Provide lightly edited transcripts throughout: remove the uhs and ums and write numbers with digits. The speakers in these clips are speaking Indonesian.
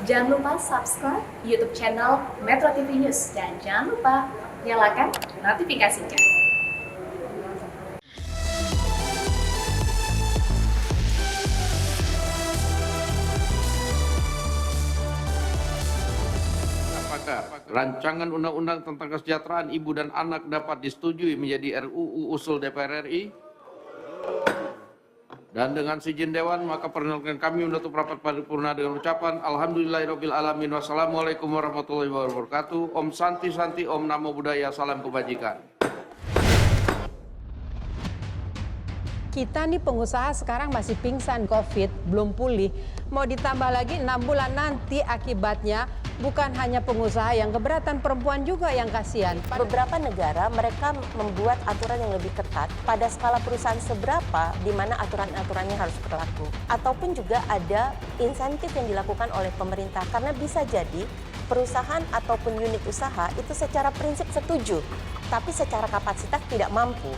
Jangan lupa subscribe YouTube channel Metro TV News dan jangan lupa nyalakan notifikasinya. Apakah rancangan undang-undang tentang kesejahteraan ibu dan anak dapat disetujui menjadi RUU usul DPR RI? Dan dengan seizin Dewan, maka perkenalkan kami menutup rapat paripurna dengan ucapan Alhamdulillahirabbil alamin. Wassalamualaikum warahmatullahi wabarakatuh. Om Santi Santi, Om Namo Buddhaya, salam kebajikan. Kita nih pengusaha sekarang masih pingsan COVID, belum pulih. Mau ditambah lagi 6 bulan nanti akibatnya bukan hanya pengusaha yang keberatan, perempuan juga yang kasihan. Beberapa negara mereka membuat aturan yang lebih ketat pada skala perusahaan seberapa di mana aturan-aturannya harus berlaku. Ataupun juga ada insentif yang dilakukan oleh pemerintah karena bisa jadi perusahaan ataupun unit usaha itu secara prinsip setuju, tapi secara kapasitas tidak mampu.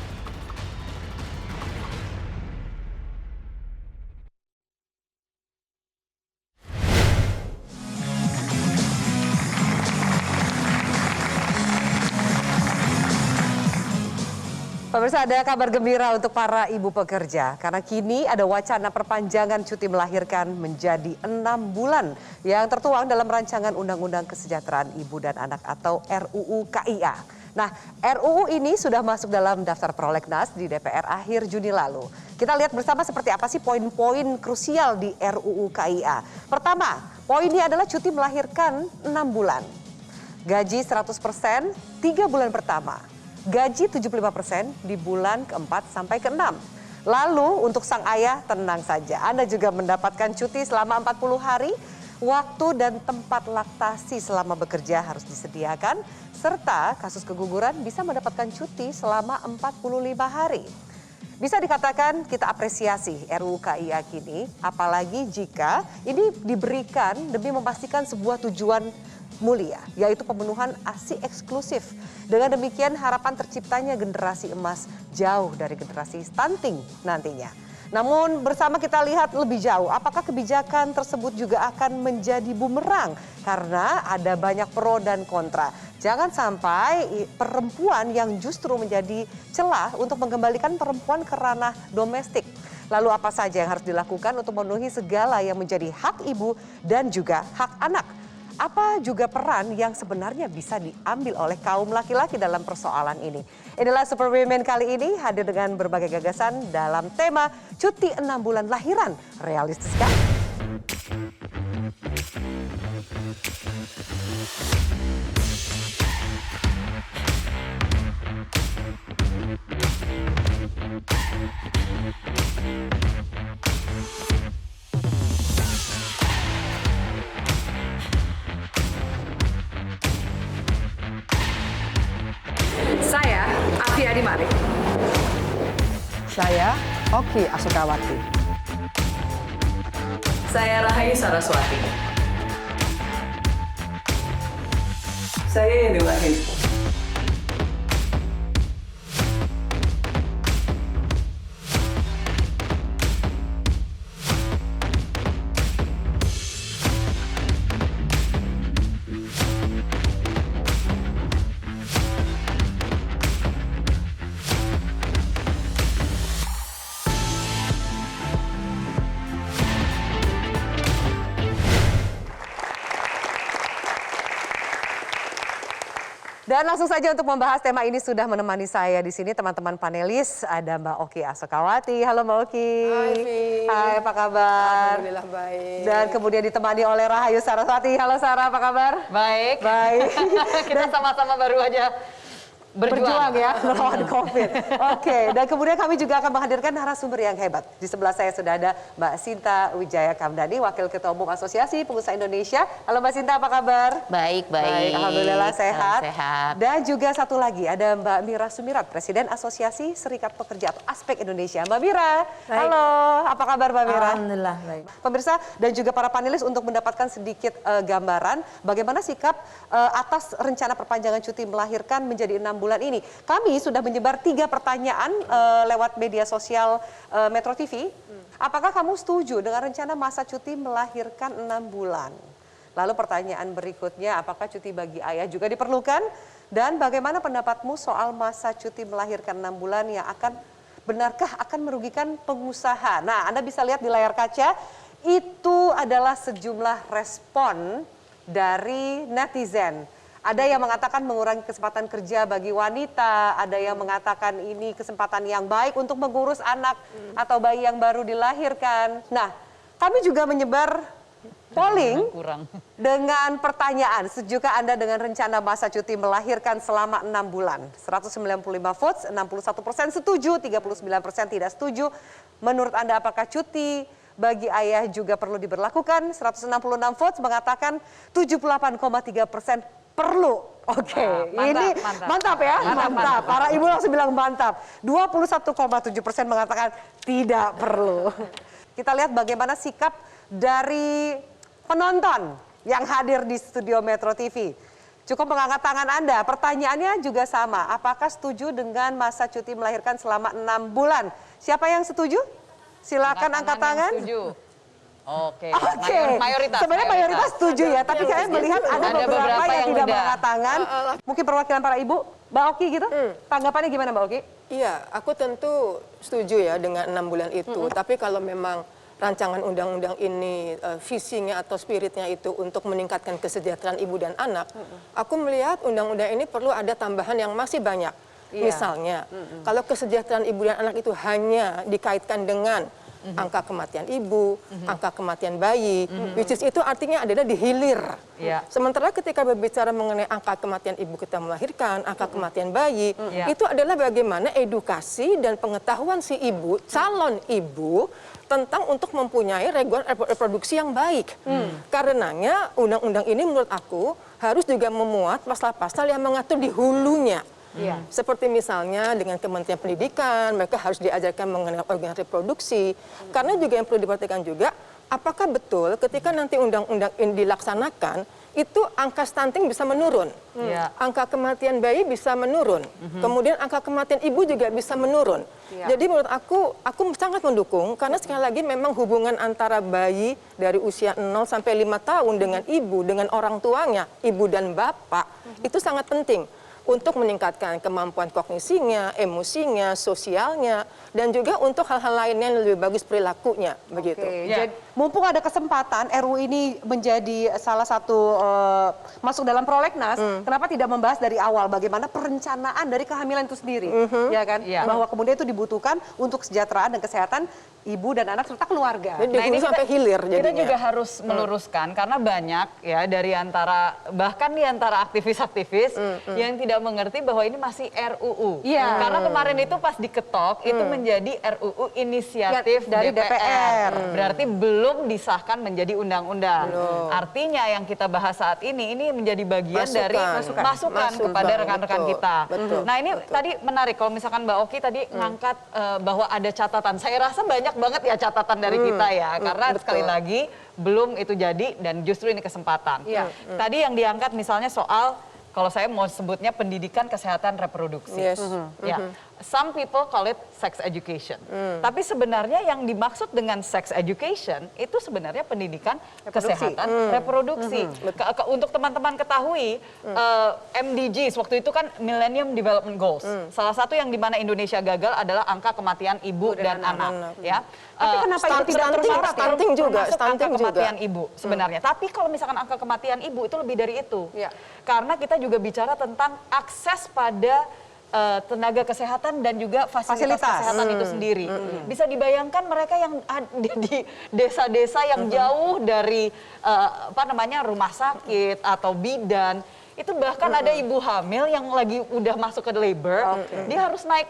Pemirsa, ada kabar gembira untuk para ibu pekerja karena kini ada wacana perpanjangan cuti melahirkan menjadi 6 bulan yang tertuang dalam rancangan Undang-Undang Kesejahteraan Ibu dan Anak atau RUU KIA. Nah, RUU ini sudah masuk dalam daftar prolegnas di DPR akhir Juni lalu. Kita lihat bersama seperti apa sih poin-poin krusial di RUU KIA. Pertama, poinnya adalah cuti melahirkan 6 bulan. Gaji 100% 3 bulan pertama. Gaji 75% di bulan ke-4 sampai ke-6. Lalu untuk sang ayah tenang saja. Anda juga mendapatkan cuti selama 40 hari. Waktu dan tempat laktasi selama bekerja harus disediakan. Serta kasus keguguran bisa mendapatkan cuti selama 45 hari. Bisa dikatakan kita apresiasi RUU KIA kini. Apalagi jika ini diberikan demi memastikan sebuah tujuan mulia, yaitu pemenuhan ASI eksklusif. Dengan demikian harapan terciptanya generasi emas jauh dari generasi stunting nantinya. Namun bersama kita lihat lebih jauh, apakah kebijakan tersebut juga akan menjadi bumerang? Karena ada banyak pro dan kontra. Jangan sampai perempuan yang justru menjadi celah untuk mengembalikan perempuan ke ranah domestik. Lalu apa saja yang harus dilakukan untuk memenuhi segala yang menjadi hak ibu dan juga hak anak? Apa juga peran yang sebenarnya bisa diambil oleh kaum laki-laki dalam persoalan ini? Inilah Super Women kali ini hadir dengan berbagai gagasan dalam tema cuti 6 bulan lahiran. Realistiskah? Saya Afi Adimari. Saya Oki Asukawati. Saya Rahayu Saraswati. Saya Yeni Wahid. Dan langsung saja untuk membahas tema ini sudah menemani saya di sini teman-teman panelis. Ada Mbak Oki Asukawati. Halo Mbak Oki. Hai Vi. Hai, apa kabar? Alhamdulillah baik. Dan kemudian ditemani oleh Rahayu Saraswati. Halo Sarah, apa kabar? Baik. Baik. Kita sama-sama baru aja berjuang ya melawan COVID. Oke, dan kemudian kami juga akan menghadirkan narasumber yang hebat. Di sebelah saya sudah ada Mbak Sinta Wijaya Kamdani, Wakil Ketua Umum Asosiasi Pengusaha Indonesia. Halo Mbak Sinta, apa kabar? Baik. Alhamdulillah sehat. Sehat. Dan juga satu lagi ada Mbak Mira Sumirat, Presiden Asosiasi Serikat Pekerja atau Aspek Indonesia. Mbak Mira, Baik. halo. Apa kabar Mbak Mira? Alhamdulillah baik. Pemirsa dan juga para panelis untuk mendapatkan sedikit gambaran bagaimana sikap atas rencana perpanjangan cuti melahirkan menjadi 6 bulan ini. Kami sudah menyebar 3 pertanyaan lewat media sosial Metro TV. Apakah kamu setuju dengan rencana masa cuti melahirkan 6 bulan? Lalu pertanyaan berikutnya, apakah cuti bagi ayah juga diperlukan? Dan bagaimana pendapatmu soal masa cuti melahirkan 6 bulan yang benarkah akan merugikan pengusaha? Nah, Anda bisa lihat di layar kaca, itu adalah sejumlah respon dari netizen. Ada yang mengatakan mengurangi kesempatan kerja bagi wanita, ada yang mengatakan ini kesempatan yang baik untuk mengurus anak atau bayi yang baru dilahirkan. Nah, kami juga menyebar polling dengan pertanyaan, sejukah Anda dengan rencana masa cuti melahirkan selama 6 bulan? 195 votes, 61% setuju, 39% tidak setuju. Menurut Anda apakah cuti bagi ayah juga perlu diberlakukan? 166 votes mengatakan 78,3% perlu. Oke, ini mantap ya, mantap. Para ibu langsung bilang mantap. 21,7% mengatakan tidak perlu. Kita lihat bagaimana sikap dari penonton yang hadir di studio Metro TV. Cukup mengangkat tangan Anda. Pertanyaannya juga sama. Apakah setuju dengan masa cuti melahirkan selama 6 bulan? Siapa yang setuju? Silakan angkat tangan. Oke. Mayoritas. Sebenarnya mayoritas setuju ya, tapi saya melihat ada beberapa yang tidak mengangkat tangan. Mungkin perwakilan para ibu, Mbak Oki gitu. Tanggapannya gimana Mbak Oki? Iya, aku tentu setuju ya dengan 6 bulan itu. Tapi kalau memang rancangan undang-undang ini visinya atau spiritnya itu untuk meningkatkan kesejahteraan ibu dan anak, aku melihat undang-undang ini perlu ada tambahan yang masih banyak. Misalnya, kalau kesejahteraan ibu dan anak itu hanya dikaitkan dengan angka kematian ibu, angka kematian bayi, which is itu artinya adalah di hilir. Sementara ketika berbicara mengenai angka kematian ibu kita melahirkan, angka kematian bayi, itu adalah bagaimana edukasi dan pengetahuan si ibu, calon ibu, tentang untuk mempunyai regular reproduksi yang baik. Karenanya undang-undang ini menurut aku harus juga memuat pasal-pasal yang mengatur di hulunya. Seperti misalnya dengan Kementerian Pendidikan, mereka harus diajarkan mengenai organ reproduksi. Karena juga yang perlu diperhatikan juga, apakah betul ketika nanti undang-undang ini dilaksanakan, itu angka stunting bisa menurun, angka kematian bayi bisa menurun, kemudian angka kematian ibu juga bisa menurun. Jadi menurut aku sangat mendukung, karena sekali lagi memang hubungan antara bayi dari usia 0 sampai 5 tahun dengan ibu, dengan orang tuanya, ibu dan bapak, itu sangat penting untuk meningkatkan kemampuan kognisinya, emosinya, sosialnya, dan juga untuk hal-hal lainnya yang lebih bagus perilakunya, begitu. Jadi, mumpung ada kesempatan RU ini menjadi salah satu masuk dalam prolegnas, kenapa tidak membahas dari awal bagaimana perencanaan dari kehamilan itu sendiri, ya kan? Bahwa kemudian itu dibutuhkan untuk kesejahteraan dan kesehatan ibu dan anak serta keluarga. Nah, ini sampai hilir jadinya. Kita juga harus meluruskan karena banyak ya dari antara bahkan di antara aktivis-aktivis yang tidak mengerti bahwa ini masih RUU. Karena kemarin itu pas diketok itu menjadi RUU inisiatif dari DPR. Berarti belum disahkan menjadi undang-undang. Artinya yang kita bahas saat ini menjadi bagian dari masukan kepada rekan-rekan kita. Nah, ini tadi menarik kalau misalkan Mbak Oki tadi ngangkat bahwa ada catatan. Saya rasa banyak banget ya catatan dari kita ya, karena sekali lagi belum itu jadi dan justru ini kesempatan. Tadi yang diangkat misalnya soal kalau saya mau sebutnya pendidikan kesehatan reproduksi. Some people call it sex education. Tapi sebenarnya yang dimaksud dengan sex education itu sebenarnya pendidikan kesehatan reproduksi. Untuk teman-teman ketahui, MDGs waktu itu kan Millennium Development Goals. Salah satu yang dimana Indonesia gagal adalah angka kematian ibu dan anak. Ya. Tapi kenapa itu tidak termasuk? Stunting juga, angka kematian ibu sebenarnya. Tapi kalau misalkan angka kematian ibu itu lebih dari itu. Karena kita juga bicara tentang akses pada tenaga kesehatan dan juga fasilitas kesehatan itu sendiri. Bisa dibayangkan mereka yang ada di desa-desa yang jauh dari rumah sakit atau bidan, itu bahkan ada ibu hamil yang lagi udah masuk ke labor, dia harus naik.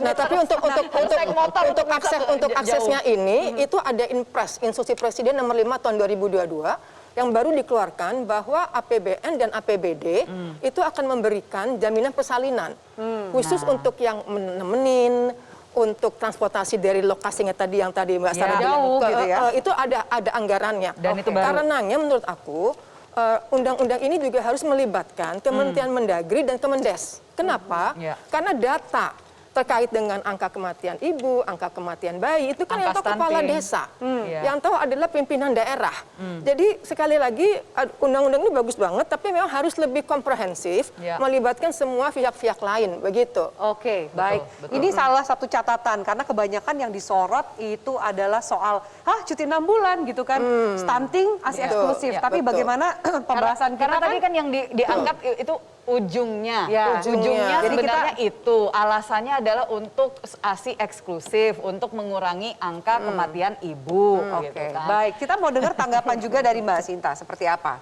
Nah, tapi untuk aksesnya ini itu ada Inpres, Instruksi Presiden nomor 5 tahun 2022 yang baru dikeluarkan bahwa APBN dan APBD itu akan memberikan jaminan persalinan khusus untuk yang menemenin, untuk transportasi dari lokasinya tadi yang tadi Mbak Sarah bilang gitu ya. Itu ada anggarannya. Dan itu baru. Karenanya menurut aku undang-undang ini juga harus melibatkan Kementerian Mendagri dan Kemendes. Kenapa? Karena data terkait dengan angka kematian ibu, angka kematian bayi, itu kan yang tahu kepala desa. Yang tahu adalah pimpinan daerah. Jadi sekali lagi undang-undang ini bagus banget, tapi memang harus lebih komprehensif, melibatkan semua pihak-pihak lain, begitu. Oke, baik. Ini salah satu catatan, karena kebanyakan yang disorot itu adalah soal, cuti 6 bulan gitu kan, stunting, ASI eksklusif. Tapi bagaimana pembahasan karena kita tadi kan yang dianggap itu ujungnya. Jadi Ujungnya sebenarnya itu alasannya adalah untuk ASI eksklusif, untuk mengurangi angka kematian ibu. Oke, Gitu kan. baik. Kita mau dengar tanggapan juga dari Mbak Sinta, seperti apa?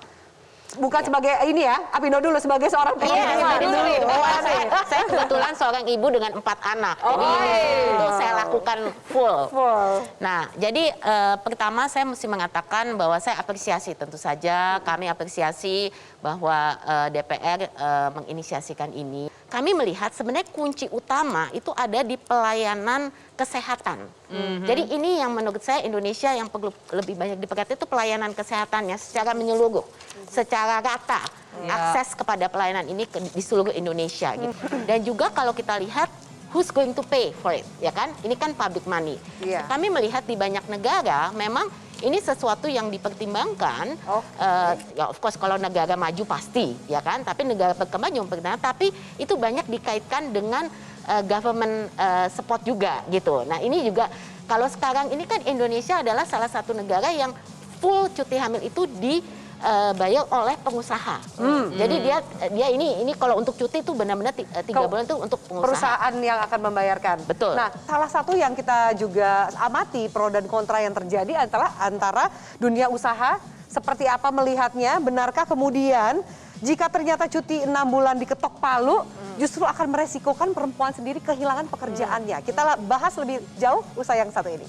Bukan sebagai ini ya, Apindo dulu sebagai seorang Iya, dulu. saya kebetulan seorang ibu dengan 4 anak, jadi itu saya lakukan full. Nah, jadi pertama saya mesti mengatakan bahwa saya apresiasi, tentu saja kami apresiasi bahwa DPR menginisiasikan ini. Kami melihat sebenarnya kunci utama itu ada di pelayanan kesehatan. Jadi ini yang menurut saya Indonesia yang perlu lebih banyak diperhatikan itu pelayanan kesehatannya secara menyeluruh, secara rata, akses kepada pelayanan ini di seluruh Indonesia. Gitu. Dan juga kalau kita lihat who's going to pay for it, ya kan? Ini kan public money. Kami melihat di banyak negara memang ini sesuatu yang dipertimbangkan. Ya of course kalau negara maju pasti, ya kan? Tapi negara berkembang juga mempertimbangkan. Tapi itu banyak dikaitkan dengan government support juga gitu. Nah ini juga kalau sekarang ini kan Indonesia adalah salah satu negara yang full cuti hamil itu dibayar oleh pengusaha. Jadi dia ini kalau untuk cuti itu benar-benar 3 bulan itu untuk pengusaha. Perusahaan yang akan membayarkan. Betul. Nah, salah satu yang kita juga amati pro dan kontra yang terjadi adalah antara dunia usaha seperti apa melihatnya. Benarkah kemudian jika ternyata cuti 6 bulan diketok palu, justru akan meresikokan perempuan sendiri kehilangan pekerjaannya. Kita bahas lebih jauh usai yang satu ini.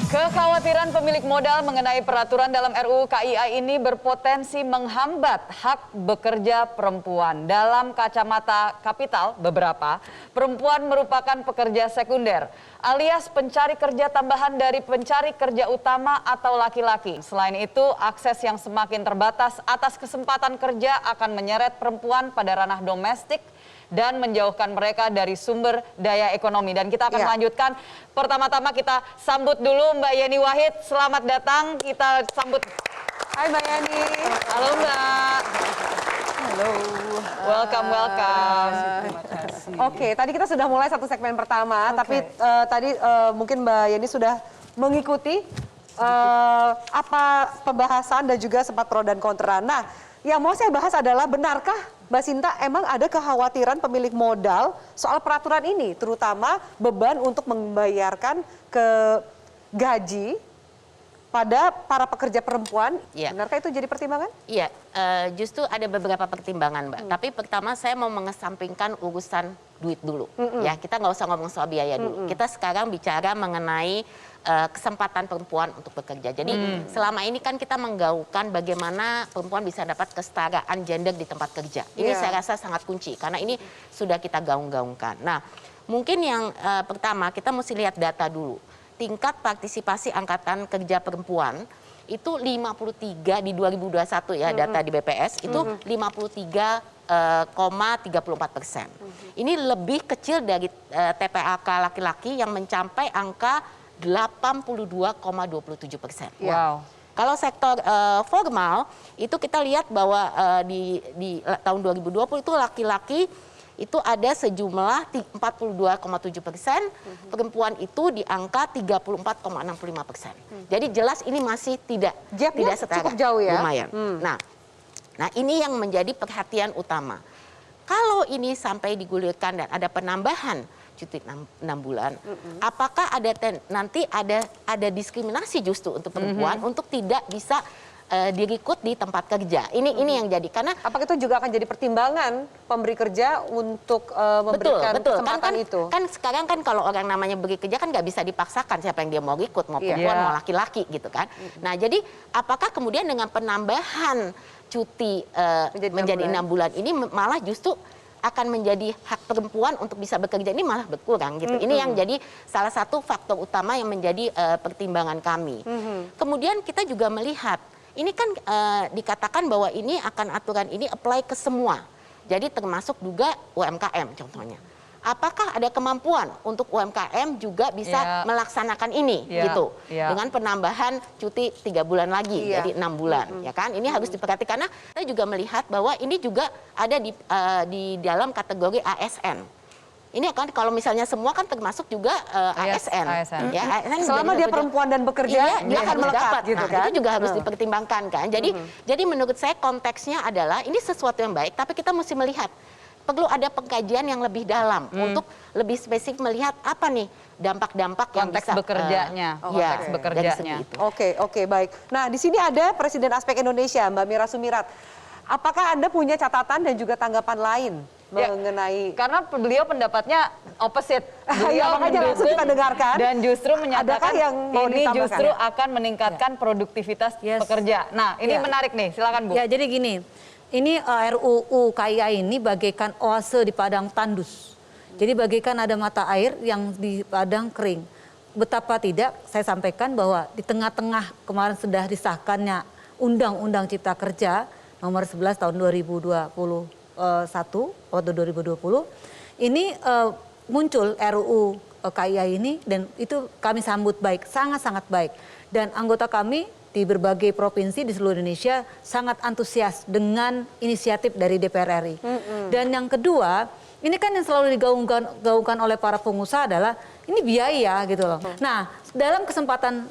Kekhawatiran pemilik modal mengenai peraturan dalam RUU KIA ini berpotensi menghambat hak bekerja perempuan. Dalam kacamata kapital beberapa, perempuan merupakan pekerja sekunder alias pencari kerja tambahan dari pencari kerja utama atau laki-laki. Selain itu, akses yang semakin terbatas atas kesempatan kerja akan menyeret perempuan pada ranah domestik dan menjauhkan mereka dari sumber daya ekonomi. Dan kita akan melanjutkan. Pertama-tama kita sambut dulu Mbak Yeni Wahid. Selamat datang. Kita sambut. Hai Mbak Yeni. Halo Mbak. Halo. Welcome. Oke, tadi kita sudah mulai satu segmen pertama, tapi tadi mungkin Mbak Yeni sudah mengikuti apa pembahasan dan juga sempat pro dan kontra. Nah, yang mau saya bahas adalah benarkah Mbak Sinta emang ada kekhawatiran pemilik modal soal peraturan ini, terutama beban untuk membayarkan ke gaji pada para pekerja perempuan. Benarkah itu jadi pertimbangan? Iya, justru ada beberapa pertimbangan, Mbak. Tapi pertama saya mau mengesampingkan urusan duit dulu. Ya, kita nggak usah ngomong soal biaya dulu. Kita sekarang bicara mengenai kesempatan perempuan untuk bekerja. Jadi selama ini kan kita menggaungkan bagaimana perempuan bisa dapat kesetaraan gender di tempat kerja. Ini saya rasa sangat kunci karena ini sudah kita gaung-gaungkan. Nah, mungkin yang pertama kita mesti lihat data dulu. Tingkat partisipasi angkatan kerja perempuan itu 53 di 2021 ya data di BPS itu 53,34%. Ini lebih kecil dari TPAK laki-laki yang mencapai angka 82,27%. Wow. Kalau sektor formal itu kita lihat bahwa di tahun 2020 itu laki-laki itu ada sejumlah 42,7%, perempuan itu di angka 34,65%. Jadi jelas ini masih tidak setara. Cukup jauh ya. Lumayan. Nah ini yang menjadi perhatian utama. Kalau ini sampai digulirkan dan ada penambahan cuti 6 bulan, apakah nanti ada diskriminasi justru untuk perempuan untuk tidak bisa direkrut di tempat kerja. Ini yang jadi karena Apakah itu juga akan jadi pertimbangan pemberi kerja untuk memberikan kesempatan itu? Kan sekarang kan kalau orang namanya beri kerja kan nggak bisa dipaksakan siapa yang dia mau rekrut, mau perempuan, mau laki-laki gitu kan. Nah jadi apakah kemudian dengan penambahan cuti menjadi 6 bulan ini malah justru akan menjadi hak perempuan untuk bisa bekerja ini malah berkurang gitu. Ini yang jadi salah satu faktor utama yang menjadi pertimbangan kami. Kemudian kita juga melihat ini kan dikatakan bahwa ini akan aturan ini apply ke semua. Jadi termasuk juga UMKM contohnya. Apakah ada kemampuan untuk UMKM juga bisa melaksanakan ini gitu dengan penambahan cuti 3 bulan lagi jadi 6 bulan ya kan ini harus diperhatikan karena kita juga melihat bahwa ini juga ada di dalam kategori ASN. Ini kan kalau misalnya semua kan termasuk juga ASN. Ya, ASN selama dia perempuan dan bekerja, dia akan melekat gitu kan. Itu juga harus dipertimbangkan kan. Jadi menurut saya konteksnya adalah ini sesuatu yang baik tapi kita mesti melihat perlu ada pengkajian yang lebih dalam untuk lebih spesifik melihat apa nih dampak-dampak yang konteks bisa bekerjanya. Konteks bekerjanya. Oke, baik. Nah, di sini ada Presiden Aspek Indonesia, Mbak Mira Sumirat. Apakah Anda punya catatan dan juga tanggapan lain mengenai karena beliau pendapatnya opposite. Beliau makanya langsung kita dengarkan. Dan justru menyatakan yang mau ini ditambahkan? justru akan meningkatkan produktivitas pekerja. Nah, ini menarik nih, silakan Bu. Ya, jadi gini. Ini RUU KIA ini bagaikan oase di padang tandus. Jadi bagaikan ada mata air yang di padang kering. Betapa tidak, saya sampaikan bahwa di tengah-tengah kemarin sudah disahkannya Undang-Undang Cipta Kerja nomor 11 tahun 2021 atau 2020. Ini muncul RUU KIA ini dan itu kami sambut baik, sangat-sangat baik. Dan anggota kami di berbagai provinsi di seluruh Indonesia sangat antusias dengan inisiatif dari DPR RI. Dan yang kedua, ini kan yang selalu digaungkan oleh para pengusaha adalah ini biaya gitu loh. Nah, dalam kesempatan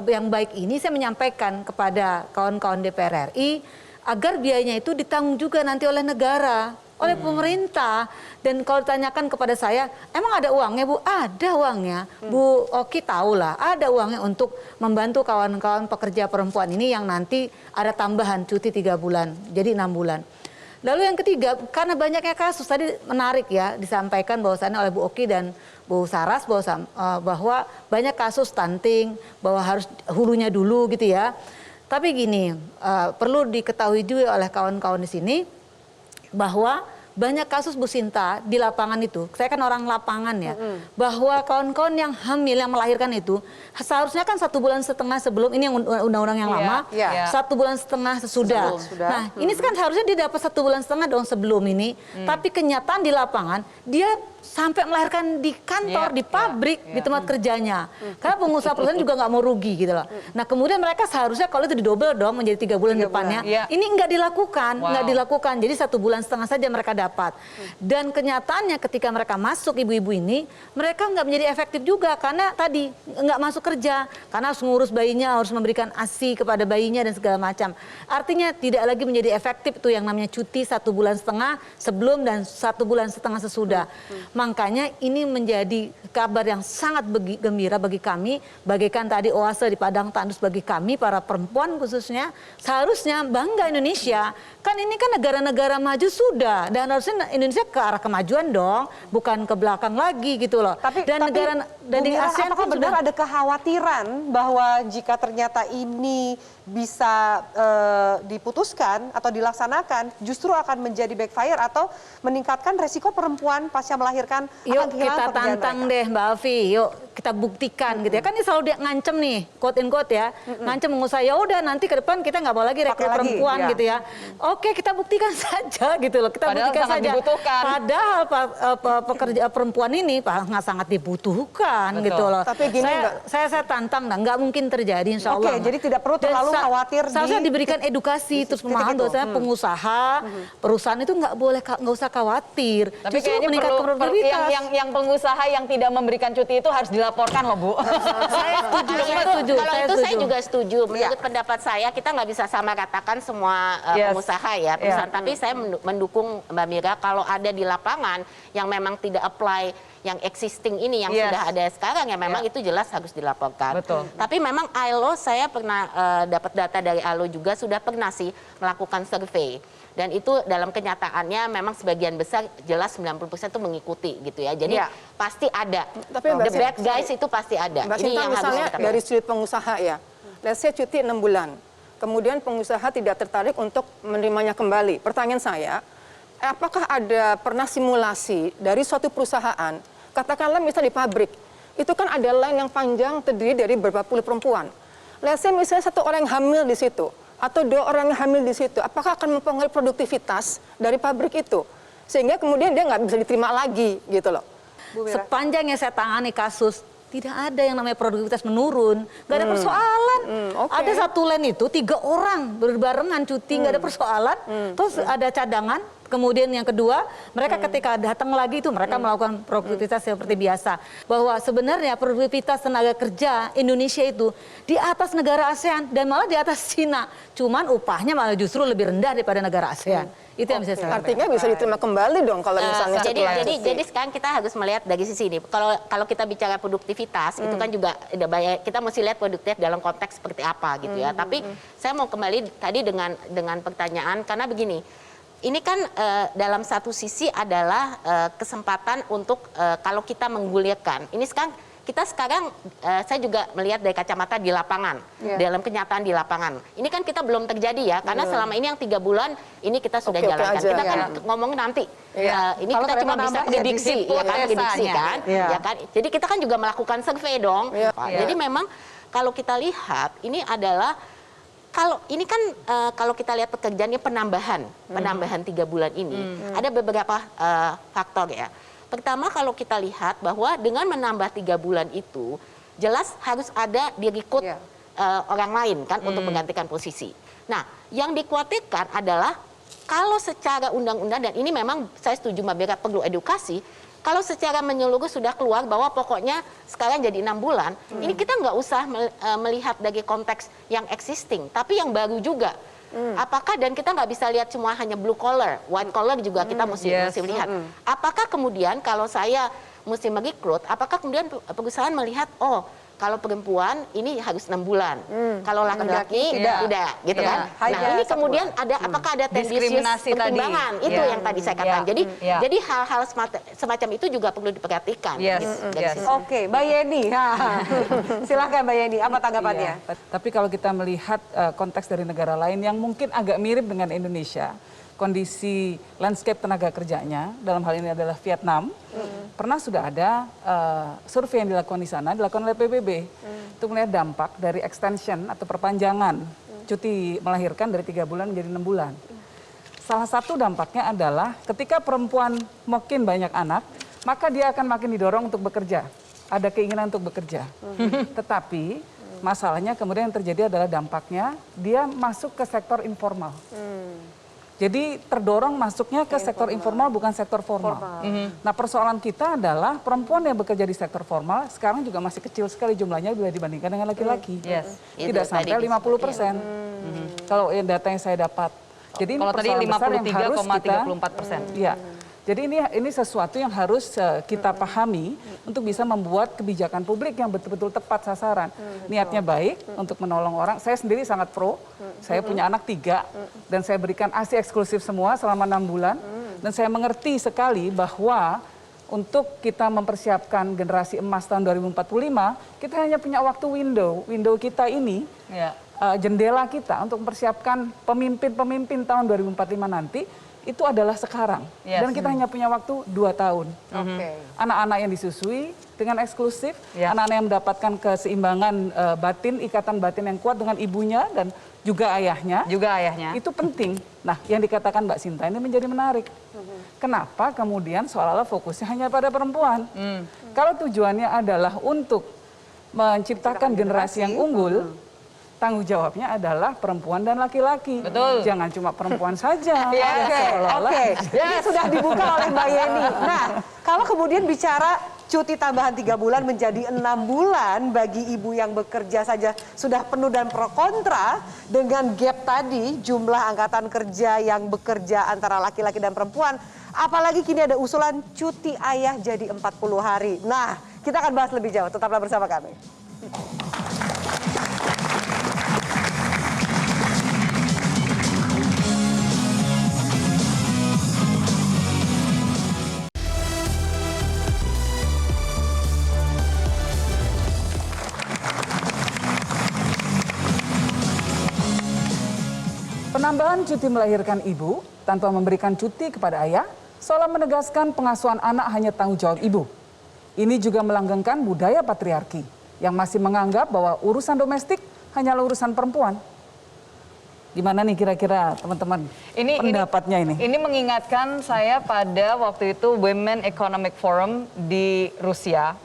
yang baik ini saya menyampaikan kepada kawan-kawan DPR RI agar biayanya itu ditanggung juga nanti oleh negara, oleh pemerintah. Dan kalau ditanyakan kepada saya, emang ada uangnya Bu? Ada uangnya. Bu Oki tahulah, ada uangnya untuk membantu kawan-kawan pekerja perempuan ini yang nanti ada tambahan cuti 3 bulan, jadi 6 bulan. Lalu yang ketiga, karena banyaknya kasus, tadi menarik ya disampaikan bahwasannya oleh Bu Oki dan Bu Saras bahwa banyak kasus stunting, bahwa harus hulunya dulu gitu ya. Tapi gini, perlu diketahui juga oleh kawan-kawan di sini bahwa banyak kasus Bu Sinta di lapangan itu, saya kan orang lapangan ya, bahwa kawan-kawan yang hamil, yang melahirkan itu, seharusnya kan 1,5 bulan sebelum, ini yang undang-undang yang lama, 1,5 bulan sesudah. Nah ini kan harusnya dia dapat 1,5 bulan dong sebelum ini, tapi kenyataan di lapangan, dia sampai melahirkan di kantor, di pabrik, di tempat kerjanya. Karena pengusaha perusahaan juga nggak mau rugi gitu loh. Nah kemudian mereka seharusnya kalau itu didobel dong menjadi 3 bulan depannya, ini nggak dilakukan, jadi 1,5 bulan saja mereka dapat. Dan kenyataannya ketika mereka masuk ibu-ibu ini, mereka nggak menjadi efektif juga karena tadi nggak masuk kerja, karena harus ngurus bayinya, harus memberikan ASI kepada bayinya dan segala macam. Artinya tidak lagi menjadi efektif itu yang namanya cuti 1,5 bulan sebelum dan 1,5 bulan sesudah. Makanya ini menjadi kabar yang sangat gembira bagi kami, bagaikan tadi oase di padang tandus bagi kami para perempuan khususnya. Seharusnya bangga Indonesia, kan ini kan negara-negara maju sudah dan harusnya Indonesia ke arah kemajuan dong, bukan ke belakang lagi gitu loh. Dan negara dan di ASEAN apakah benar ada kekhawatiran bahwa jika ternyata ini bisa diputuskan atau dilaksanakan justru akan menjadi backfire atau meningkatkan resiko perempuan pasca melahirkan yuk kita tantang deh Mbak Alfi, yuk kita buktikan gitu ya. Kan ini selalu dia ngancem nih, quote in quote ya, ngancem pengusaha, ya udah nanti ke depan kita nggak mau lagi rekrut perempuan gitu ya. Oke, kita buktikan saja gitu loh, kita buktikan saja. Padahal pekerja perempuan ini sangat dibutuhkan gitu loh. Tapi gini saya tantang, nggak mungkin terjadi insya Allah. Oke, jadi tidak perlu terlalu khawatir. Seharusnya diberikan edukasi terus pemahaman bahwasanya pengusaha, perusahaan itu nggak usah khawatir. Tapi kayaknya perlu yang pengusaha yang tidak memberikan cuti itu harus dilaporkan loh Bu. Saya setuju. Kalau itu saya juga setuju. Menurut pendapat saya kita nggak bisa sama katakan semua pengusaha ya perusahaan. Tapi saya mendukung Mbak Mira kalau ada di lapangan yang memang tidak apply yang existing ini yang sudah ada sekarang ya memang itu jelas harus dilaporkan. Betul. Tapi memang ILO saya pernah dapat data dari ILO juga sudah pernah sih melakukan survei. Dan itu dalam kenyataannya memang sebagian besar jelas 90% itu mengikuti gitu ya. Jadi pasti ada. Tapi The bad guys itu pasti ada. Mbak Sinta, misalnya dari sudut pengusaha ya, let's say cuti 6 bulan. Kemudian pengusaha tidak tertarik untuk menerimanya kembali. Pertanyaan saya, apakah ada pernah simulasi dari suatu perusahaan, katakanlah misalnya di pabrik, itu kan ada line yang panjang terdiri dari beberapa puluh perempuan. Let's say misalnya 1 orang yang hamil di situ, atau 2 orang yang hamil di situ, apakah akan mempengaruhi produktivitas dari pabrik itu? Sehingga kemudian dia nggak bisa diterima lagi gitu loh. Sepanjang yang saya tangani kasus, tidak ada yang namanya produktivitas menurun, nggak ada persoalan. Ada satu line itu 3 orang berbarengan cuti, nggak ada persoalan. Terus ada cadangan. Kemudian yang kedua, mereka ketika datang lagi itu mereka melakukan produktivitas seperti biasa. Bahwa sebenarnya produktivitas tenaga kerja Indonesia itu di atas negara ASEAN dan malah di atas Cina. Cuman upahnya malah justru lebih rendah daripada negara ASEAN. Itu yang bisa saya sampaikan. Artinya bisa diterima kembali dong kalau misalnya jadi sekarang kita harus melihat dari sisi ini. Kalau kita bicara produktivitas itu kan juga ada banyak, kita mesti lihat produktivitas dalam konteks seperti apa gitu ya. Tapi saya mau kembali tadi dengan pertanyaan karena begini. Ini kan dalam satu sisi adalah kesempatan untuk kalau kita menggulirkan. Ini kita sekarang saya juga melihat dari kacamata di lapangan, dalam kenyataan di lapangan. Ini kan kita belum terjadi ya, karena selama ini yang 3 bulan ini kita sudah jalankan. Kita kan ngomong nanti. Ini kalau kita cuma bisa prediksi, ya kan, prediksi kan, ya kan. Jadi kita kan juga melakukan survei dong. Jadi memang kalau kita lihat ini adalah kalau ini kan kalau kita lihat pekerjaannya penambahan 3 bulan ini ada beberapa faktor ya. Pertama kalau kita lihat bahwa dengan menambah 3 bulan itu jelas harus ada direkrut orang lain kan untuk menggantikan posisi. Nah yang dikhawatirkan adalah kalau secara undang-undang dan ini memang saya setuju Mbak Bera perlu edukasi. Kalau secara menyeluruh sudah keluar bahwa pokoknya sekarang jadi 6 bulan, ini kita nggak usah melihat dari konteks yang existing, tapi yang baru juga. Apakah dan kita nggak bisa lihat cuma hanya blue collar, white collar juga kita mesti lihat. Apakah kemudian kalau saya mesti merekrut, apakah kemudian perusahaan melihat kalau perempuan ini harus 6 bulan, kalau laki-laki tidak, gitu kan? Nah ini kemudian ada apakah ada tendensius pertimbangan itu yang tadi saya katakan. Jadi hal-hal semacam itu juga perlu diperhatikan. Oke, Mbak Yeni, silahkan Mbak Yeni, apa tanggapannya? Tapi kalau kita melihat konteks dari negara lain yang mungkin agak mirip dengan Indonesia, kondisi landscape tenaga kerjanya, dalam hal ini adalah Vietnam, pernah sudah ada survei yang dilakukan di sana, dilakukan oleh PBB, untuk melihat dampak dari extension atau perpanjangan cuti melahirkan dari 3 bulan menjadi 6 bulan. Salah satu dampaknya adalah ketika perempuan makin banyak anak, maka dia akan makin didorong untuk bekerja, ada keinginan untuk bekerja. Tetapi masalahnya kemudian yang terjadi adalah dampaknya dia masuk ke sektor informal. Jadi terdorong masuknya ke sektor informal bukan sektor formal. Nah persoalan kita adalah perempuan yang bekerja di sektor formal sekarang juga masih kecil sekali jumlahnya bila dibandingkan dengan laki-laki. Tidak sampai 50%. Kalau data yang saya dapat. Jadi kalau tadi 53,34%. Iya. Jadi ini sesuatu yang harus kita pahami untuk bisa membuat kebijakan publik yang betul-betul tepat sasaran. Niatnya baik untuk menolong orang. Saya sendiri sangat pro. Saya punya anak 3 dan saya berikan ASI eksklusif semua selama 6 bulan. Dan saya mengerti sekali bahwa untuk kita mempersiapkan generasi emas tahun 2045, kita hanya punya waktu window kita ini, jendela kita untuk mempersiapkan pemimpin-pemimpin tahun 2045 nanti. Itu adalah sekarang dan kita hanya punya waktu 2 tahun. Anak-anak yang disusui dengan eksklusif, anak-anak yang mendapatkan keseimbangan batin, ikatan batin yang kuat dengan ibunya dan juga ayahnya. Itu penting. Nah, yang dikatakan Mbak Sinta ini menjadi menarik. Kenapa kemudian seolah-olah fokusnya hanya pada perempuan? Kalau tujuannya adalah untuk menciptakan generasi yang unggul, tanggung jawabnya adalah perempuan dan laki-laki. Betul. Jangan cuma perempuan saja. Oke. Ini sudah dibuka oleh Mbak Yeni. Nah, kalau kemudian bicara cuti tambahan 3 bulan menjadi 6 bulan bagi ibu yang bekerja saja sudah penuh dan pro kontra dengan gap tadi jumlah angkatan kerja yang bekerja antara laki-laki dan perempuan. Apalagi kini ada usulan cuti ayah jadi 40 hari. Nah, kita akan bahas lebih jauh. Tetaplah bersama kami. Penambahan cuti melahirkan ibu tanpa memberikan cuti kepada ayah seolah menegaskan pengasuhan anak hanya tanggung jawab ibu. Ini juga melanggengkan budaya patriarki yang masih menganggap bahwa urusan domestik hanyalah urusan perempuan. Gimana nih kira-kira teman-teman pendapatnya ini? Ini mengingatkan saya pada waktu itu Women Economic Forum di Rusia,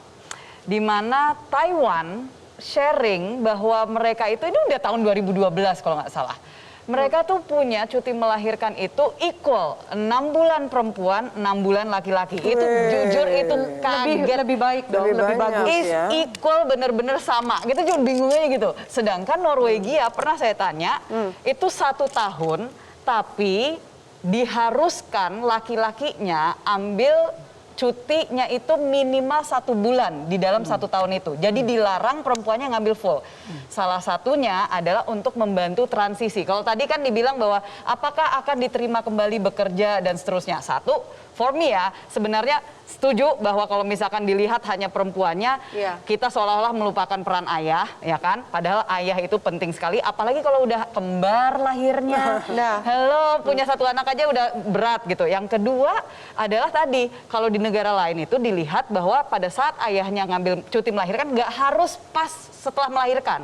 di mana Taiwan sharing bahwa mereka itu ini udah tahun 2012 kalau nggak salah. Mereka tuh punya cuti melahirkan itu equal 6 bulan perempuan, 6 bulan laki-laki. Itu jujur itu kaget. Lebih baik dong, lebih bagus ya. Equal bener-bener sama. Gitu juga bingungnya gitu. Sedangkan Norwegia pernah saya tanya, itu 1 tahun tapi diharuskan laki-lakinya ambil cutinya itu minimal 1 bulan di dalam 1 tahun itu. Jadi dilarang perempuannya ngambil full. Salah satunya adalah untuk membantu transisi. Kalau tadi kan dibilang bahwa apakah akan diterima kembali bekerja dan seterusnya. Satu, for me ya, sebenarnya setuju bahwa kalau misalkan dilihat hanya perempuannya, kita seolah-olah melupakan peran ayah, ya kan? Padahal ayah itu penting sekali, apalagi kalau udah kembar lahirnya. Hello, punya 1 anak aja udah berat gitu. Yang kedua adalah tadi, kalau di negara lain itu dilihat bahwa pada saat ayahnya ngambil cuti melahirkan, nggak harus pas setelah melahirkan.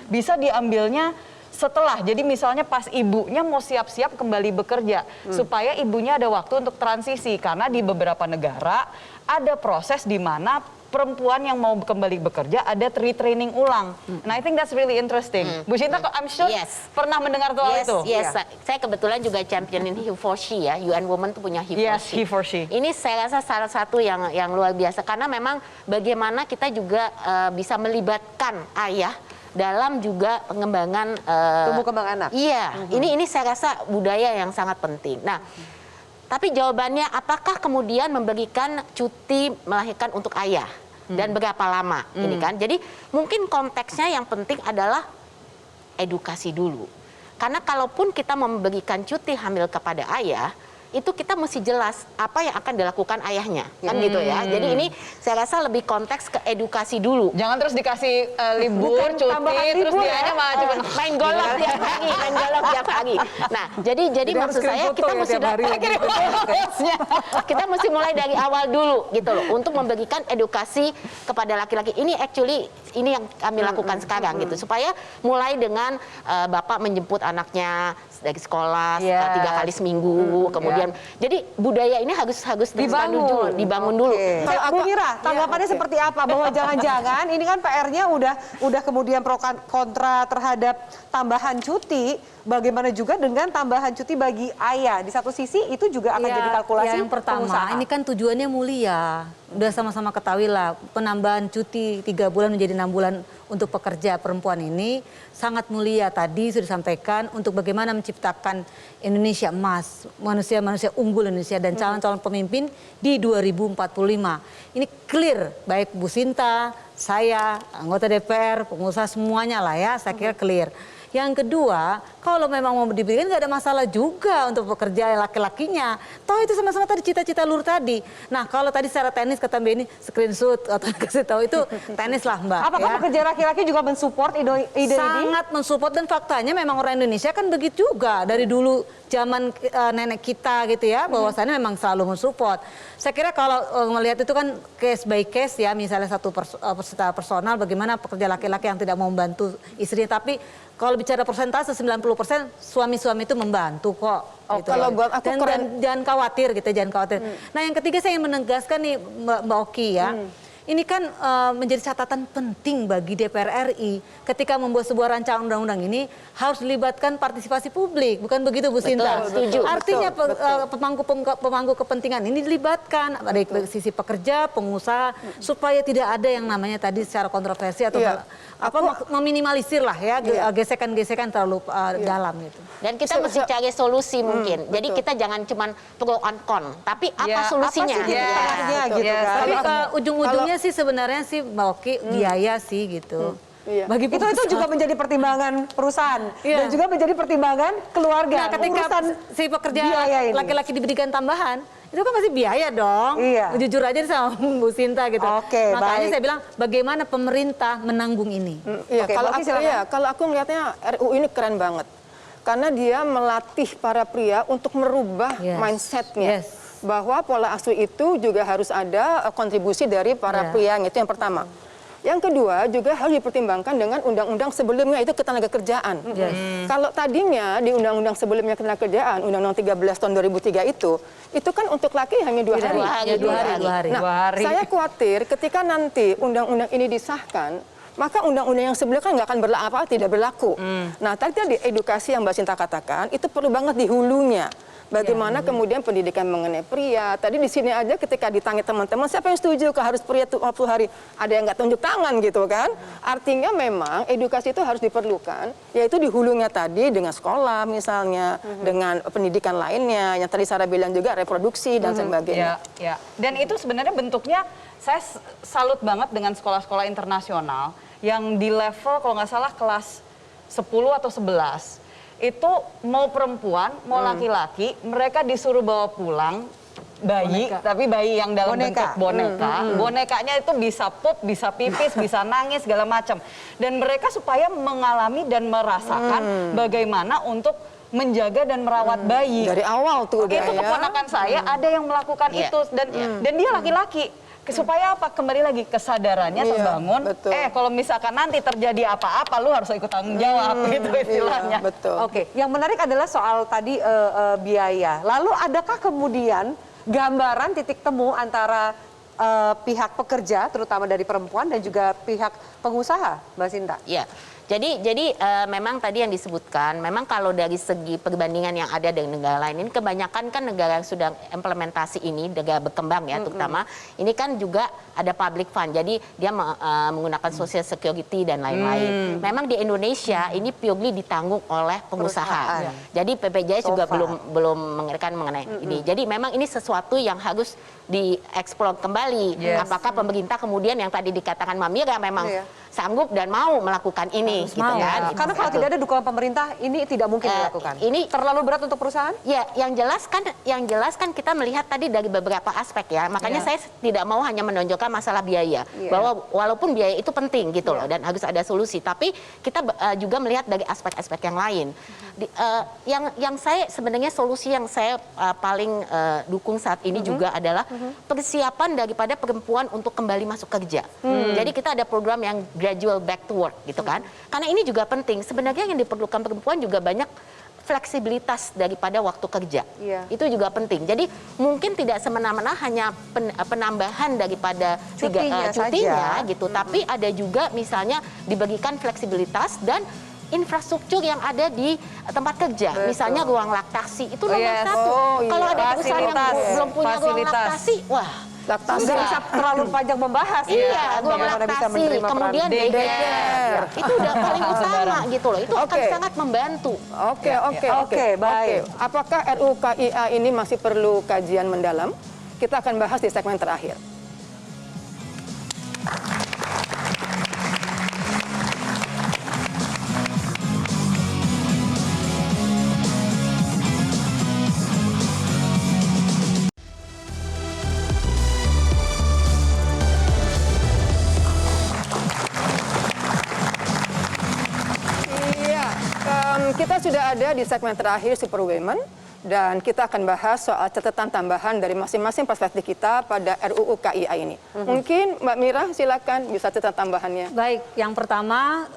Bisa diambilnya setelah, jadi misalnya pas ibunya mau siap-siap kembali bekerja, supaya ibunya ada waktu untuk transisi, karena di beberapa negara ada proses di mana perempuan yang mau kembali bekerja ada retraining ulang. And I think that's really interesting. Bu Sinta, I'm sure pernah mendengar soal itu. Yes, saya kebetulan juga championin he for she ya, UN Women tuh punya he for she. He for she. Ini saya rasa salah satu yang luar biasa, karena memang bagaimana kita juga bisa melibatkan ayah dalam juga pengembangan tumbuh kembang anak. Iya, ini saya rasa budaya yang sangat penting. Nah, tapi jawabannya apakah kemudian memberikan cuti melahirkan untuk ayah dan berapa lama ini kan? Jadi mungkin konteksnya yang penting adalah edukasi dulu. Karena kalaupun kita memberikan cuti hamil kepada ayah, itu kita mesti jelas apa yang akan dilakukan ayahnya, kan gitu ya. Jadi ini saya rasa lebih konteks ke edukasi dulu. Jangan terus dikasih libur, cuti, terus dianya malah cuma main golf tiap hari, main golf tiap hari. Nah, jadi maksud saya kita mesti kita mesti mulai dari awal dulu gitu loh, untuk memberikan edukasi kepada laki-laki. Ini actually ini yang kami lakukan sekarang gitu, supaya mulai dengan bapak menjemput anaknya dari sekolah 3 kali seminggu, kemudian jadi budaya ini harus dibangun dulu. Kalau Bu Mira, tanggapannya seperti apa? Bahwa jangan-jangan ini kan PR-nya udah kemudian pro kontra terhadap tambahan cuti, bagaimana juga dengan tambahan cuti bagi ayah? Di satu sisi itu juga akan jadi kalkulasi yang pertama, pengusaha. ini kan tujuannya mulia. Udah sama-sama ketahui lah, penambahan cuti 3 bulan menjadi 6 bulan untuk pekerja perempuan ini sangat mulia. Tadi sudah disampaikan untuk bagaimana menciptakan Indonesia emas, manusia-manusia unggul Indonesia dan calon-calon pemimpin di 2045. Ini clear, baik Bu Sinta, saya, anggota DPR, pengusaha semuanya lah ya, saya kira clear. Yang kedua, kalau memang mau diberikan nggak ada masalah juga untuk pekerja laki-lakinya. Toh itu sama-sama tadi cita-cita luhur tadi. Nah kalau tadi secara teknis kata Mbak ini screenshot atau kasih tahu itu teknis lah Mbak. Apakah pekerja laki-laki juga mensupport ide ini? Sangat mensupport, dan faktanya memang orang Indonesia kan begitu juga. Dari dulu zaman nenek kita gitu ya, bahwasannya memang selalu mensupport. Saya kira kalau melihat itu kan case by case ya, misalnya satu secara personal bagaimana pekerja laki-laki yang tidak mau membantu istrinya, tapi kalau bicara persentase 90% suami-suami itu membantu kok. Gitu. Kalau buat aku jangan khawatir gitu, jangan khawatir. Nah yang ketiga saya ingin menegaskan nih Mbak Oki ya, ini kan menjadi catatan penting bagi DPR RI ketika membuat sebuah rancangan undang-undang ini harus dilibatkan partisipasi publik, bukan begitu Bu Sinta? Setuju. Artinya pemangku kepentingan ini dilibatkan dari sisi pekerja, pengusaha, supaya tidak ada yang namanya tadi secara kontroversi atau meminimalisir lah ya gesekan-gesekan terlalu dalam gitu. Dan kita mesti cari solusi mungkin. Jadi kita jangan cuma pro on con, tapi apa solusinya? Gitu kan. Tapi ujung-ujungnya sih sebenarnya sih Mbak Oki biaya sih gitu. Bagi itu juga menjadi pertimbangan perusahaan dan juga menjadi pertimbangan keluarga. Nah, ketika si pekerja laki-laki diberikan tambahan, itu kan pasti biaya dong. Jujur aja sama Bu Sinta gitu. Makanya saya bilang bagaimana pemerintah menanggung ini. Kalau aku melihatnya RUU ini keren banget. Karena dia melatih para pria untuk merubah mindsetnya. Bahwa pola asuh itu juga harus ada kontribusi dari para pria, itu yang pertama. Yang kedua juga harus dipertimbangkan dengan undang-undang sebelumnya, itu ketenagakerjaan. Kalau tadinya di undang-undang sebelumnya ketenagakerjaan, Undang-Undang 13 tahun 2003 itu kan untuk laki hanya 2 hari. 2 hari. Nah, saya khawatir ketika nanti undang-undang ini disahkan, maka undang-undang yang sebelumnya kan nggak akan tidak berlaku. Nah, tadi edukasi yang Mbak Sinta katakan, itu perlu banget di hulunya. Bagaimana kemudian pendidikan mengenai pria. Tadi di sini aja ketika ditanya teman-teman, siapa yang setuju harus pria 20 hari? Ada yang nggak tunjuk tangan gitu kan. Artinya memang edukasi itu harus diperlukan, yaitu di hulunya tadi dengan sekolah misalnya, dengan pendidikan lainnya, yang tadi Sarah bilang juga reproduksi dan sebagainya. Dan itu sebenarnya bentuknya, saya salut banget dengan sekolah-sekolah internasional yang di level kalau nggak salah kelas 10 atau 11. Itu mau perempuan, mau laki-laki, mereka disuruh bawa pulang bayi, tapi bayi yang dalam bentuk boneka. Bonekanya itu bisa pup, bisa pipis, bisa nangis, segala macam. Dan mereka supaya mengalami dan merasakan bagaimana untuk menjaga dan merawat bayi. Dari awal tuh udah itu keponakan saya ada yang melakukan itu dan dia laki-laki. Supaya apa? Kembali lagi kesadarannya terbangun. Kalau misalkan nanti terjadi apa-apa, lu harus ikut tanggung jawab gitu istilahnya. Yang menarik adalah soal tadi biaya. Lalu adakah kemudian gambaran titik temu antara pihak pekerja, terutama dari perempuan, dan juga pihak pengusaha, Mbak Sinta? Iya. Jadi memang tadi yang disebutkan, memang kalau dari segi perbandingan yang ada dengan negara lain, ini kebanyakan kan negara yang sudah implementasi ini, negara berkembang ya terutama, ini kan juga ada public fund, jadi dia menggunakan social security dan lain-lain. Memang di Indonesia ini purely ditanggung oleh pengusaha. Jadi BPJS juga belum mengerjakan mengenai ini. Jadi memang ini sesuatu yang harus dieksplor kembali. Apakah pemerintah kemudian yang tadi dikatakan Mamira memang sanggup dan mau melakukan ini, gitu kan? Karena kalau tidak ada dukungan pemerintah, ini tidak mungkin dilakukan. Ini terlalu berat untuk perusahaan? Ya, yang jelas kan kita melihat tadi dari beberapa aspek ya. Makanya saya tidak mau hanya menonjolkan masalah biaya, bahwa walaupun biaya itu penting gitu loh, dan harus ada solusi. Tapi kita juga melihat dari aspek-aspek yang lain. Yang saya sebenarnya solusi yang saya paling dukung saat ini juga adalah persiapan daripada perempuan untuk kembali masuk kerja. Jadi kita ada program yang gradual back to work gitu kan. Karena ini juga penting. Sebenarnya yang diperlukan perempuan juga banyak fleksibilitas daripada waktu kerja. Itu juga penting. Jadi mungkin tidak semena-mena hanya penambahan daripada cutinya gitu, tapi ada juga misalnya diberikan fleksibilitas dan infrastruktur yang ada di tempat kerja. Misalnya ruang laktasi itu nomor satu. Kalau ada perusahaan yang belum punya ruang laktasi, wah, laktasi bisa terlalu panjang membahas. Ruang laktasi, kemudian daycare. Itu udah paling utama gitu loh. Itu akan sangat membantu. Oke, baik. Apakah RUU KIA ini masih perlu kajian mendalam? Kita akan bahas di segmen terakhir. Kita sudah ada di segmen terakhir Super Women, dan kita akan bahas soal catatan tambahan dari masing-masing perspektif kita pada RUU KIA ini. Mungkin Mbak Mira silakan bisa catatan tambahannya. Baik, yang pertama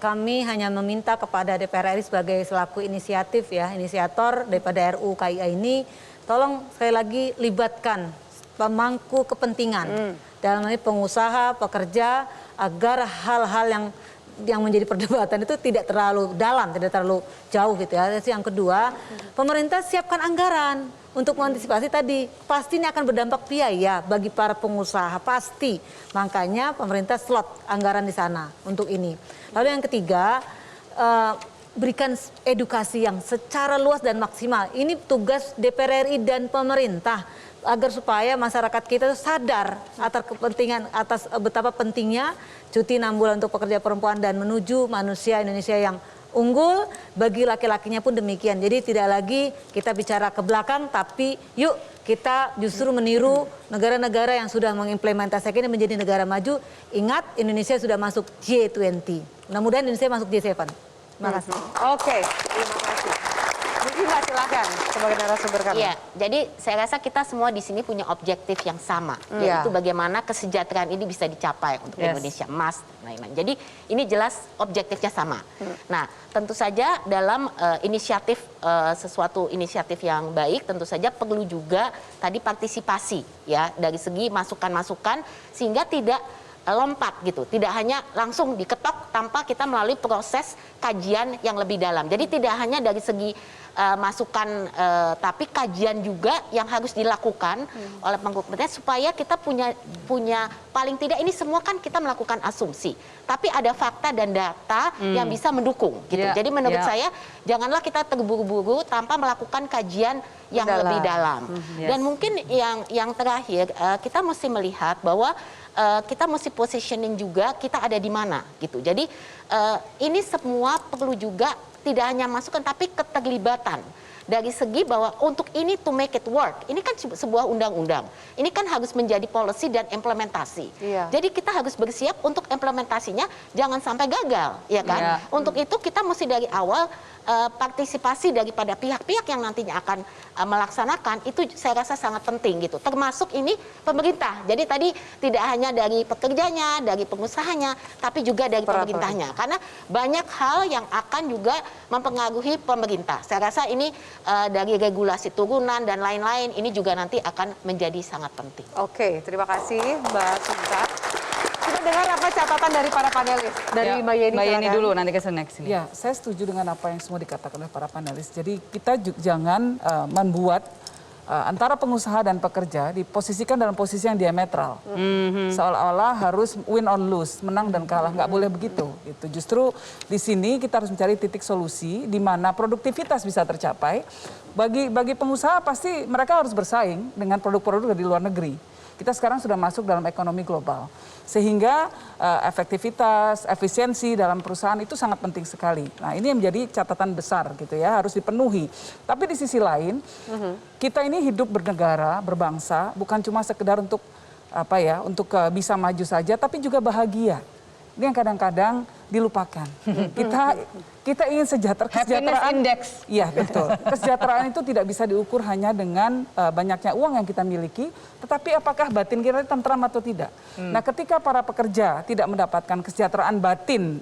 kami hanya meminta kepada DPR RI sebagai selaku inisiator daripada RUU KIA ini, tolong sekali lagi libatkan pemangku kepentingan dalam hal ini pengusaha, pekerja, agar hal-hal yang menjadi perdebatan itu tidak terlalu dalam, tidak terlalu jauh gitu ya. Terus yang kedua, pemerintah siapkan anggaran untuk mengantisipasi tadi. Pasti ini akan berdampak biaya bagi para pengusaha, pasti. Makanya pemerintah slot anggaran di sana untuk ini. Lalu yang ketiga, berikan edukasi yang secara luas dan maksimal. Ini tugas DPR RI dan pemerintah agar supaya masyarakat kita sadar atas betapa pentingnya cuti 6 bulan untuk pekerja perempuan dan menuju manusia Indonesia yang unggul, bagi laki-lakinya pun demikian. Jadi tidak lagi kita bicara ke belakang, tapi yuk kita justru meniru negara-negara yang sudah mengimplementasikan ini menjadi negara maju. Ingat, Indonesia sudah masuk G20. Mudah-mudahan Indonesia masuk G7. Terima kasih. Oke, terima kasih. Mbak, silakan sebagai narasumber kami. Iya, jadi saya rasa kita semua di sini punya objektif yang sama, yaitu bagaimana kesejahteraan ini bisa dicapai untuk Indonesia emas dan lain-lain. Jadi ini jelas objektifnya sama. Nah, tentu saja dalam inisiatif sesuatu inisiatif yang baik, tentu saja perlu juga tadi partisipasi ya dari segi masukan-masukan sehingga tidak lompat gitu, tidak hanya langsung diketok tanpa kita melalui proses kajian yang lebih dalam. Jadi tidak hanya dari segi masukan, tapi kajian juga yang harus dilakukan oleh pemangku kepentingan supaya kita punya paling tidak ini semua kan kita melakukan asumsi, tapi ada fakta dan data yang bisa mendukung gitu. Jadi menurut saya janganlah kita terburu-buru tanpa melakukan kajian yang lebih dalam. Dan mungkin yang terakhir kita mesti melihat bahwa kita mesti positioning juga kita ada di mana gitu. Jadi ini semua perlu juga tidak hanya masukan tapi keterlibatan dari segi bahwa untuk ini to make it work. Ini kan sebuah undang-undang. Ini kan harus menjadi policy dan implementasi. Jadi kita harus bersiap untuk implementasinya jangan sampai gagal, ya kan? Untuk itu kita mesti dari awal partisipasi daripada pihak-pihak yang nantinya akan melaksanakan itu saya rasa sangat penting gitu. Termasuk ini pemerintah. Jadi tadi tidak hanya dari pekerjanya, dari pengusahanya, tapi juga dari pemerintahnya. Karena banyak hal yang akan juga mempengaruhi pemerintah. Saya rasa ini dari regulasi turunan dan lain-lain ini juga nanti akan menjadi sangat penting. Oke, terima kasih Mbak Sinta. Kita dengar apa catatan dari para panelis. Dari Mbak Yeni. Mbak Yeni dulu, nanti ke next ini. Ya, saya setuju dengan apa yang semua dikatakan oleh para panelis. Jadi kita jangan membuat antara pengusaha dan pekerja diposisikan dalam posisi yang diametral. Seolah-olah harus win or lose, menang dan kalah. Nggak boleh begitu. Itu justru di sini kita harus mencari titik solusi di mana produktivitas bisa tercapai. Bagi pengusaha pasti mereka harus bersaing dengan produk-produk dari luar negeri. Kita sekarang sudah masuk dalam ekonomi global. Sehingga efektivitas, efisiensi dalam perusahaan itu sangat penting sekali. Nah, ini yang menjadi catatan besar gitu ya, harus dipenuhi. Tapi di sisi lain, kita ini hidup bernegara, berbangsa, bukan cuma sekedar untuk untuk bisa maju saja, tapi juga bahagia. Ini yang kadang-kadang dilupakan. Kita ingin kesejahteraan. Happiness index. Iya, betul. Kesejahteraan itu tidak bisa diukur hanya dengan banyaknya uang yang kita miliki, tetapi apakah batin kita tentram atau tidak. Nah, ketika para pekerja tidak mendapatkan kesejahteraan batin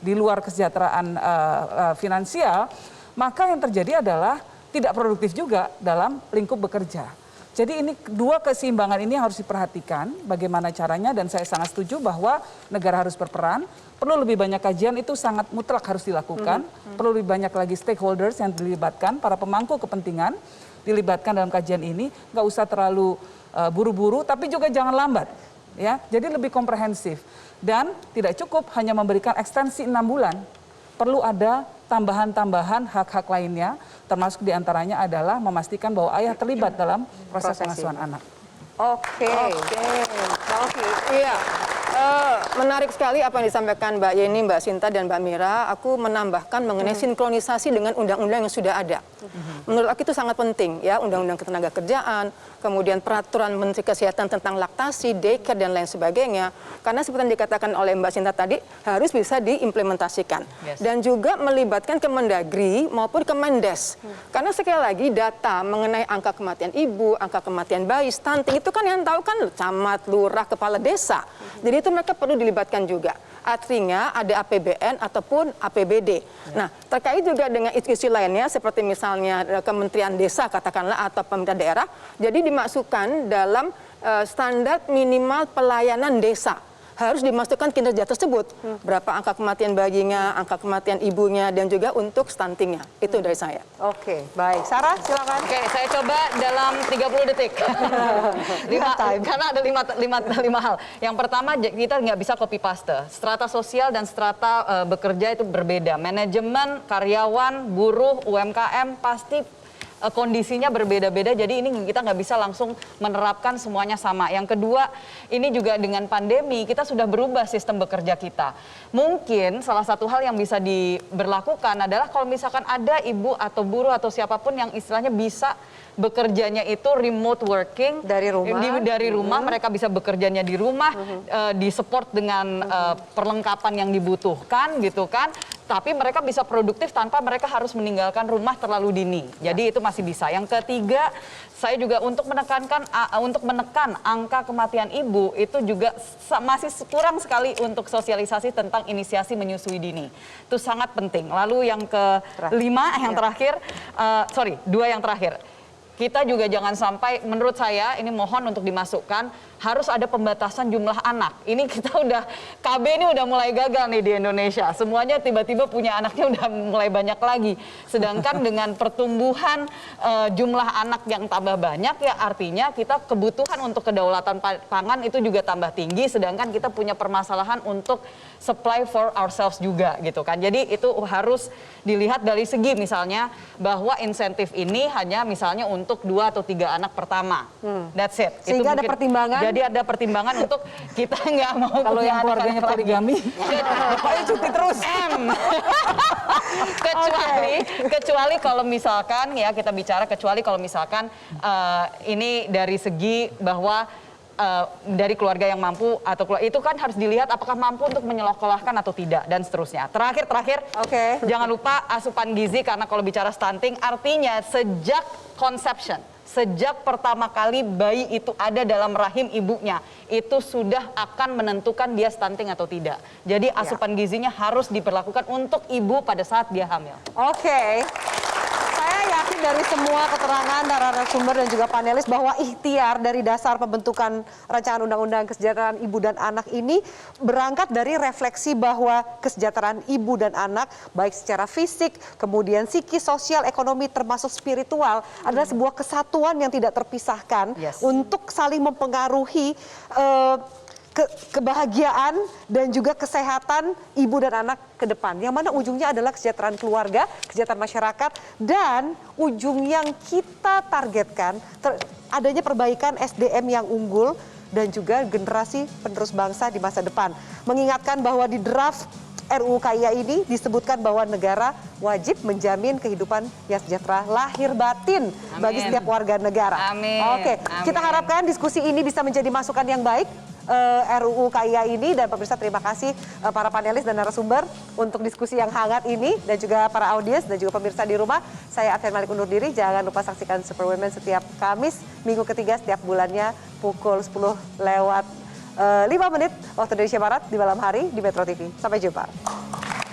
di luar kesejahteraan finansial, maka yang terjadi adalah tidak produktif juga dalam lingkup bekerja. Jadi ini dua keseimbangan ini harus diperhatikan bagaimana caranya, dan saya sangat setuju bahwa negara harus berperan. Perlu lebih banyak kajian, itu sangat mutlak harus dilakukan. Perlu lebih banyak lagi stakeholders yang dilibatkan, para pemangku kepentingan dilibatkan dalam kajian ini. Nggak usah terlalu buru-buru, tapi juga jangan lambat. Ya, jadi lebih komprehensif. Dan tidak cukup hanya memberikan ekstensi 6 bulan. Perlu ada tambahan-tambahan hak-hak lainnya, termasuk diantaranya adalah memastikan bahwa ayah terlibat dalam proses pengasuhan anak. Oke. Iya. Menarik sekali apa yang disampaikan Mbak Yeni, Mbak Sinta, dan Mbak Mira. Aku menambahkan mengenai sinkronisasi dengan undang-undang yang sudah ada. Menurut aku itu sangat penting ya, undang-undang ketenagakerjaan, kemudian peraturan Menteri Kesehatan tentang laktasi, daycare, dan lain sebagainya. Karena seperti yang dikatakan oleh Mbak Sinta tadi, harus bisa diimplementasikan. Dan juga melibatkan Kemendagri maupun Kemendes. Karena sekali lagi data mengenai angka kematian ibu, angka kematian bayi, stunting, itu kan yang tahu kan camat, lurah, kepala desa. Jadi itu mereka perlu dilibatkan juga. artinya ada APBN ataupun APBD. Nah, terkait juga dengan isu-isu lainnya seperti misalnya Kementerian Desa katakanlah atau pemerintah daerah, jadi dimasukkan dalam standar minimal pelayanan desa. Harus dimasukkan kinerja tersebut. Berapa angka kematian bayinya, angka kematian ibunya, dan juga untuk stuntingnya. Itu dari saya. Oke, baik. Sarah, silakan. Oke, saya coba dalam 30 detik. Karena ada lima hal. Yang pertama, kita nggak bisa copy paste. Strata sosial dan strata bekerja itu berbeda. Manajemen, karyawan, buruh, UMKM pasti kondisinya berbeda-beda, jadi ini kita nggak bisa langsung menerapkan semuanya sama. Yang kedua, ini juga dengan pandemi kita sudah berubah sistem bekerja kita. Mungkin salah satu hal yang bisa diberlakukan adalah kalau misalkan ada ibu atau buruh atau siapapun yang istilahnya bisa bekerjanya itu remote working dari rumah, mereka bisa bekerjanya di rumah, disupport dengan perlengkapan yang dibutuhkan gitu kan. Tapi mereka bisa produktif tanpa mereka harus meninggalkan rumah terlalu dini. Jadi itu masih bisa. Yang ketiga, saya juga untuk menekan angka kematian ibu itu juga masih kurang sekali untuk sosialisasi tentang inisiasi menyusui dini. Itu sangat penting. Lalu yang kelima, dua yang terakhir. Kita juga jangan sampai, menurut saya ini mohon untuk dimasukkan, harus ada pembatasan jumlah anak. Ini kita KB ini udah mulai gagal nih di Indonesia. Semuanya tiba-tiba punya anaknya udah mulai banyak lagi. Sedangkan dengan pertumbuhan jumlah anak yang tambah banyak, ya artinya kita kebutuhan untuk kedaulatan pangan itu juga tambah tinggi. Sedangkan kita punya permasalahan untuk supply for ourselves juga gitu kan. Jadi itu harus dilihat dari segi misalnya bahwa insentif ini hanya misalnya untuk 2 atau 3 anak pertama. That's it. Sehingga ada pertimbangan. Jadi ada pertimbangan untuk kita nggak mau Kalau yang keluarganya poligami, bapaknya cuti terus. Kecuali kalau misalkan ya kita bicara kecuali kalau misalkan ini dari segi bahwa dari keluarga yang mampu atau itu kan harus dilihat apakah mampu untuk menyekolahkan atau tidak dan seterusnya. Terakhir, jangan lupa asupan gizi karena kalau bicara stunting artinya sejak conception, sejak pertama kali bayi itu ada dalam rahim ibunya, itu sudah akan menentukan dia stunting atau tidak. Jadi asupan gizinya harus diperlakukan untuk ibu pada saat dia hamil. Oke. Saya yakin dari semua keterangan narasumber dan juga panelis bahwa ikhtiar dari dasar pembentukan rancangan undang-undang kesejahteraan ibu dan anak ini berangkat dari refleksi bahwa kesejahteraan ibu dan anak baik secara fisik, kemudian psikis, sosial, ekonomi termasuk spiritual adalah sebuah kesatuan yang tidak terpisahkan untuk saling mempengaruhi kebahagiaan dan juga kesehatan ibu dan anak ke depan. Yang mana ujungnya adalah kesejahteraan keluarga, kesejahteraan masyarakat, dan ujung yang kita targetkan adanya perbaikan SDM yang unggul dan juga generasi penerus bangsa di masa depan. Mengingatkan bahwa di draft RUU KIA ini disebutkan bahwa negara wajib menjamin kehidupan yang sejahtera lahir batin bagi setiap warga negara. Oke, kita harapkan diskusi ini bisa menjadi masukan yang baik RUU KIA ini, dan pemirsa terima kasih para panelis dan narasumber untuk diskusi yang hangat ini dan juga para audiens dan juga pemirsa di rumah. Saya Afian Malik undur diri. Jangan lupa saksikan Super Women setiap Kamis minggu ketiga setiap bulannya pukul 10:05 waktu Indonesia Barat di malam hari di Metro TV. Sampai jumpa.